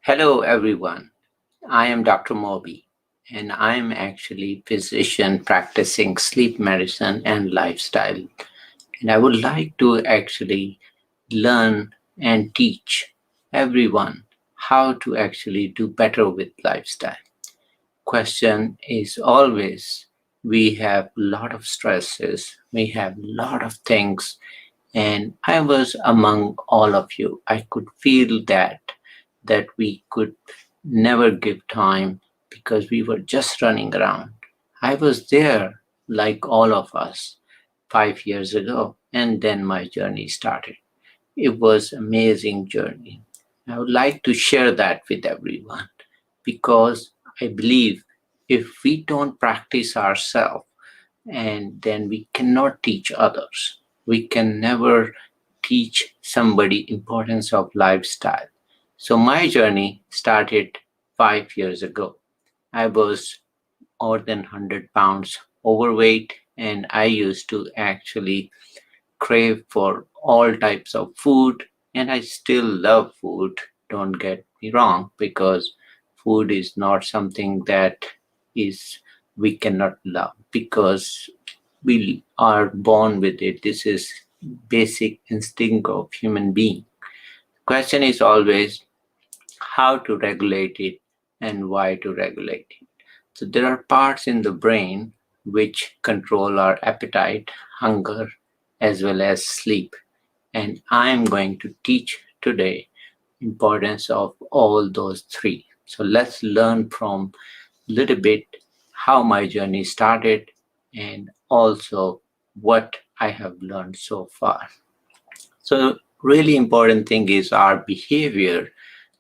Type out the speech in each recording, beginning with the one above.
Hello, everyone. I am Dr. Moby, and I'm actually physician practicing sleep medicine and lifestyle. And I would like to actually learn and teach everyone how to actually do better with lifestyle. Question is always we have a lot of stresses, we have a lot of things, and I was among all of you. I could feel that we could never give time because we were just running around. I was there like all of us 5 years ago, and then my journey started. It was amazing journey. I would like to share that with everyone because I believe if we don't practice ourselves, and then we cannot teach others. We can never teach somebody importance of lifestyle. So my journey started 5 years ago. I was more than 100 pounds overweight, and I used to actually crave for all types of food, and I still love food. Don't get me wrong, because food is not something that is we cannot love because we are born with it. This is basic instinct of human being. Question is always how to regulate it and why to regulate it. So there are parts in the brain which control our appetite, hunger, as well as sleep. And I am going to teach today importance of all those three. So let's learn from little bit how my journey started and also what I have learned so far. So really important thing is our behavior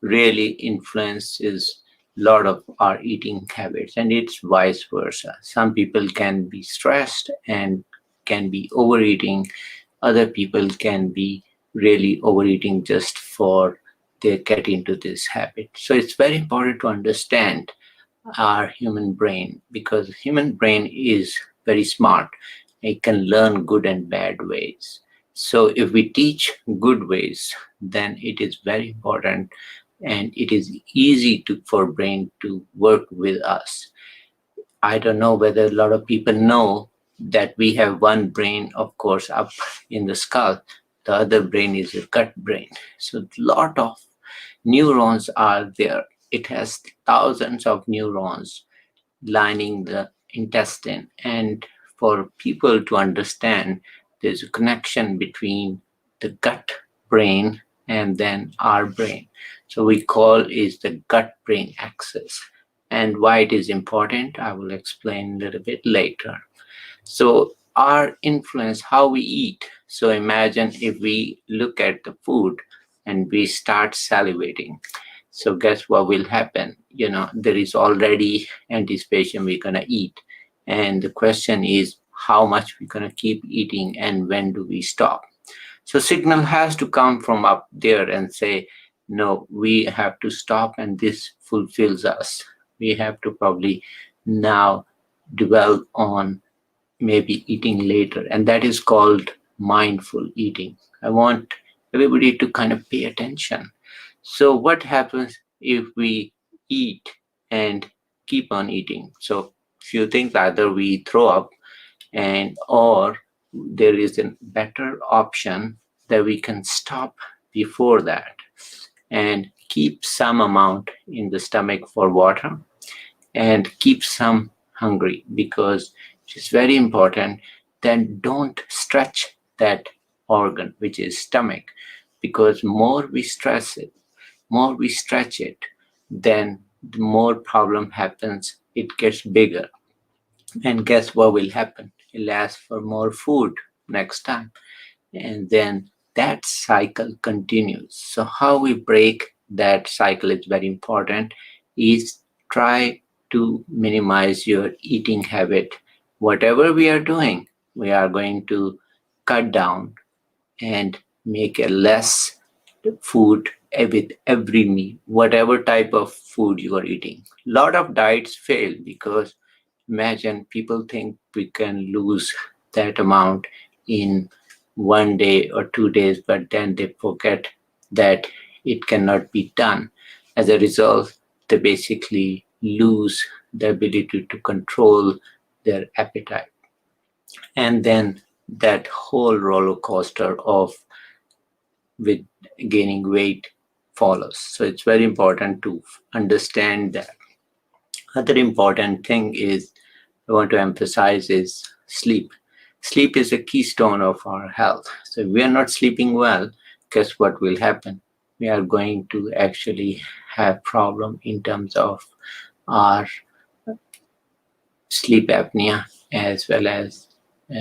really influences a lot of our eating habits, and it's vice versa. Some people can be stressed and can be overeating. Other people can be really overeating just for they get into this habit. So it's very important to understand our human brain because human brain is very smart. It can learn good and bad ways. So if we teach good ways, then it is very important and it is easy for brain to work with us. I don't know whether a lot of people know that we have one brain, of course, up in the skull. The other brain is a gut brain. So a lot of neurons are there. It has thousands of neurons lining the intestine. And for people to understand, there's a connection between the gut brain and then our brain. So we call is the gut brain axis. And why it is important, I will explain a little bit later. So our influence, how we eat. So imagine if we look at the food and we start salivating. So guess what will happen? There is already anticipation we're gonna eat. And the question is how much we're gonna keep eating and when do we stop? So signal has to come from up there and say, no, we have to stop and this fulfills us. We have to probably now dwell on maybe eating later. And that is called mindful eating. I want everybody to kind of pay attention. So what happens if we eat and keep on eating? So few things, either we throw up and or there is a better option that we can stop before that and keep some amount in the stomach for water and keep some hungry because it's very important. Then don't stretch that organ, which is stomach, because more we stress it, more we stretch it, then the more problem happens. It gets bigger. And guess what will happen? It'll ask for more food next time. And then that cycle continues. So how we break that cycle is very important is try to minimize your eating habit. Whatever we are doing, we are going to cut down and make a less food with every meal, whatever type of food you are eating. A lot of diets fail because imagine people think we can lose that amount in 1 day or 2 days, but then they forget that it cannot be done. As a result, they basically lose the ability to control their appetite. And then that whole roller coaster of with gaining weight follows. So it's very important to understand that. Other important thing is I want to emphasize is sleep. Sleep is a keystone of our health. So if we are not sleeping well, guess what will happen? We are going to actually have problem in terms of our sleep apnea as well as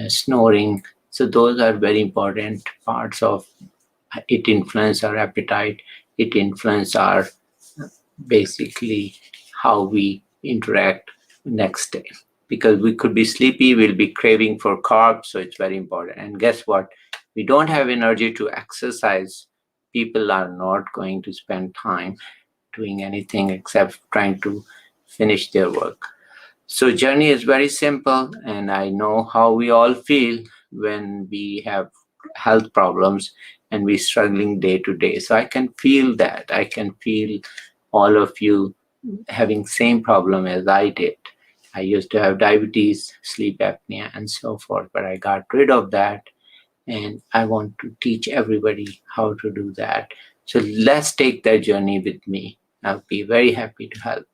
snoring. So those are very important parts of it. Influence our appetite. It influence our basically how we interact next day, because we could be sleepy, we'll be craving for carbs. So it's very important. And guess what? We don't have energy to exercise. People are not going to spend time doing anything except trying to finish their work. So journey is very simple, and I know how we all feel when we have health problems and we're struggling day to day. So I can feel that. I can feel all of you having same problem as I did. I used to have diabetes, sleep apnea, and so forth, but I got rid of that, and I want to teach everybody how to do that. So let's take that journey with me. I'll be very happy to help.